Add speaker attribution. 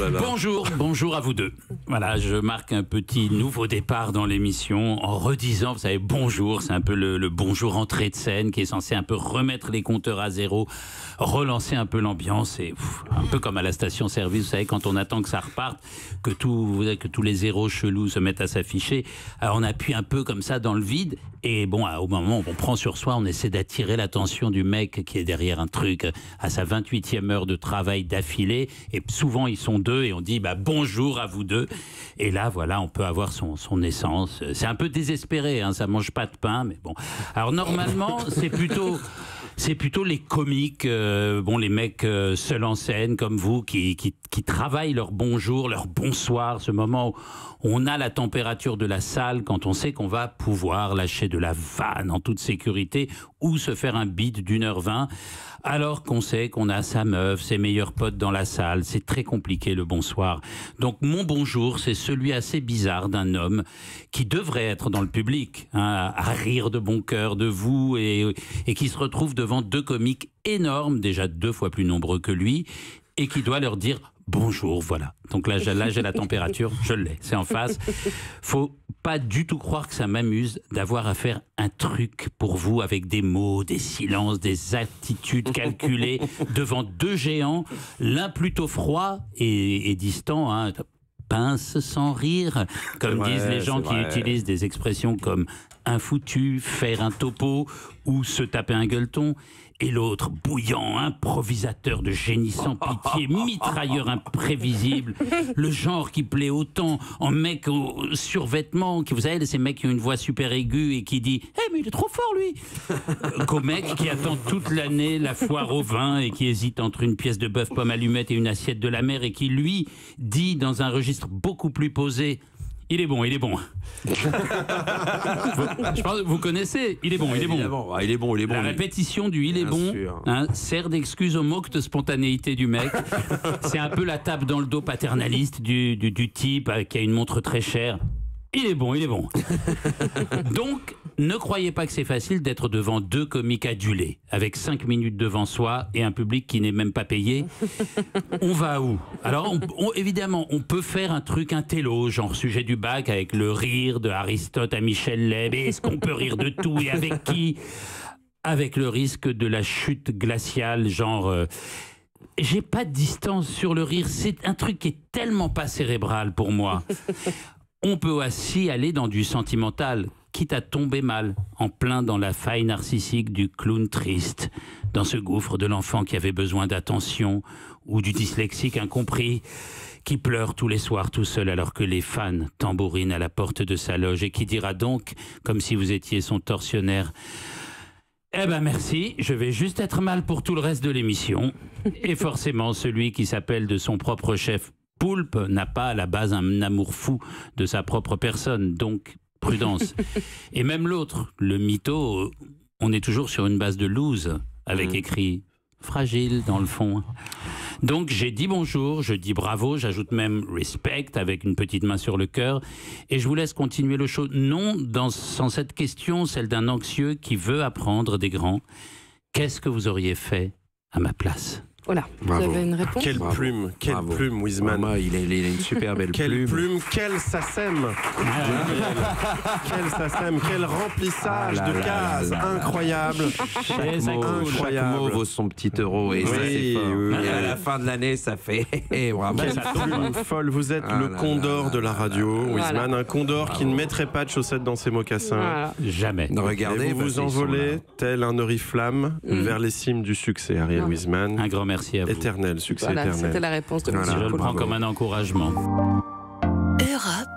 Speaker 1: là là.
Speaker 2: Bonjour à vous deux. Voilà, je marque un petit nouveau départ dans l'émission en redisant, vous savez, bonjour, c'est un peu le bonjour entrée de scène qui est censé un peu remettre les compteurs à zéro, relancer un peu l'ambiance et un peu comme à la station-service, vous savez, quand on attend que ça reparte, que tous les zéros chelous se mettent à s'afficher, alors on appuie un peu comme ça dans le vide et bon, au moment où on prend sur soi, on essaie d'attirer l'attention du mec qui est derrière un truc à sa 28e heure de travail d'affilée et souvent ils sont deux et on dit bonjour à vous deux et là voilà on peut avoir son essence. C'est un peu désespéré, hein, ça mange pas de pain mais bon. Alors normalement c'est plutôt les comiques, les mecs seuls en scène comme vous qui travaillent leur bonjour, leur bonsoir, ce moment où on a la température de la salle quand on sait qu'on va pouvoir lâcher de la vanne en toute sécurité ou se faire un beat d'1h20 alors qu'on sait qu'on a sa meuf, ses meilleurs potes dans la salle. C'est très compliqué le bonsoir. Donc mon bonjour, c'est celui assez bizarre d'un homme qui devrait être dans le public, hein, à rire de bon cœur de vous et qui se retrouve devant deux comiques énormes, déjà 2 fois plus nombreux que lui, et qui doit leur dire bonjour, voilà. Donc là j'ai la température, je l'ai, c'est en face. Faut pas du tout croire que ça m'amuse d'avoir à faire un truc pour vous avec des mots, des silences, des attitudes calculées devant deux géants, l'un plutôt froid et distant, hein, pince sans rire, comme disent les gens qui utilisent des expressions comme un foutu, faire un topo ou se taper un gueuleton. Et l'autre, bouillant, improvisateur de génie sans pitié, mitrailleur imprévisible, le genre qui plaît autant en mec au survêtement, vous savez, ces mecs qui ont une voix super aiguë et qui dit « Eh mais il est trop fort lui !» qu'au mec qui attend toute l'année la foire au vin et qui hésite entre une pièce de bœuf pomme allumette et une assiette de la mer et qui, lui, dit dans un registre beaucoup plus posé « Il est bon, il est bon. » Je pense que vous connaissez, il est bon, il est bon.
Speaker 1: Il est bon, il est bon.
Speaker 2: La répétition du il est bon sert d'excuse au manque de spontanéité du mec. C'est un peu la tape dans le dos paternaliste du type qui a une montre très chère. Il est bon, il est bon. Donc, ne croyez pas que c'est facile d'être devant deux comiques adulés, avec 5 minutes devant soi et un public qui n'est même pas payé. On va où? Alors, évidemment, on peut faire un truc intello, genre sujet du bac, avec le rire de Aristote à Michel Leb. Est-ce qu'on peut rire de tout et avec qui? Avec le risque de la chute glaciale, genre... j'ai pas de distance sur le rire, c'est un truc qui est tellement pas cérébral pour moi. On peut aussi aller dans du sentimental, quitte à tomber mal, en plein dans la faille narcissique du clown triste, dans ce gouffre de l'enfant qui avait besoin d'attention, ou du dyslexique incompris, qui pleure tous les soirs tout seul alors que les fans tambourinent à la porte de sa loge et qui dira donc, comme si vous étiez son tortionnaire, « Eh ben merci, je vais juste être mal pour tout le reste de l'émission. » Et forcément, celui qui s'appelle de son propre chef Poulpe n'a pas à la base un amour fou de sa propre personne, donc prudence. Et même l'autre, le mytho, on est toujours sur une base de loose, avec écrit « fragile » dans le fond. Donc j'ai dit bonjour, je dis bravo, j'ajoute même respect avec une petite main sur le cœur, et je vous laisse continuer le show. Non, sans cette question, celle d'un anxieux qui veut apprendre des grands. Qu'est-ce que vous auriez fait à ma place ?
Speaker 3: Voilà, vous avez une réponse?
Speaker 1: Quelle plume, Wiseman.
Speaker 4: Il a une super belle
Speaker 1: plume. Quelle plume, quel SACEM. Quel SACEM, quel remplissage de cases. Incroyable.
Speaker 4: Chaque mot vaut son petit euro. Et ça, c'est fort. Et à la fin de l'année, ça fait...
Speaker 1: Quelle plume folle. Vous êtes le condor de la radio, Wiseman. Un condor qui ne mettrait pas de chaussettes dans ses mocassins.
Speaker 2: Jamais.
Speaker 4: Regardez,
Speaker 1: et vous vous envolez tel un oriflamme vers les cimes du succès, Ariel Wiseman.
Speaker 2: Un grand merci à vous.
Speaker 1: Éternel, succès éternel.
Speaker 3: C'était la réponse de
Speaker 2: Je le prends comme un encouragement.
Speaker 5: Europe.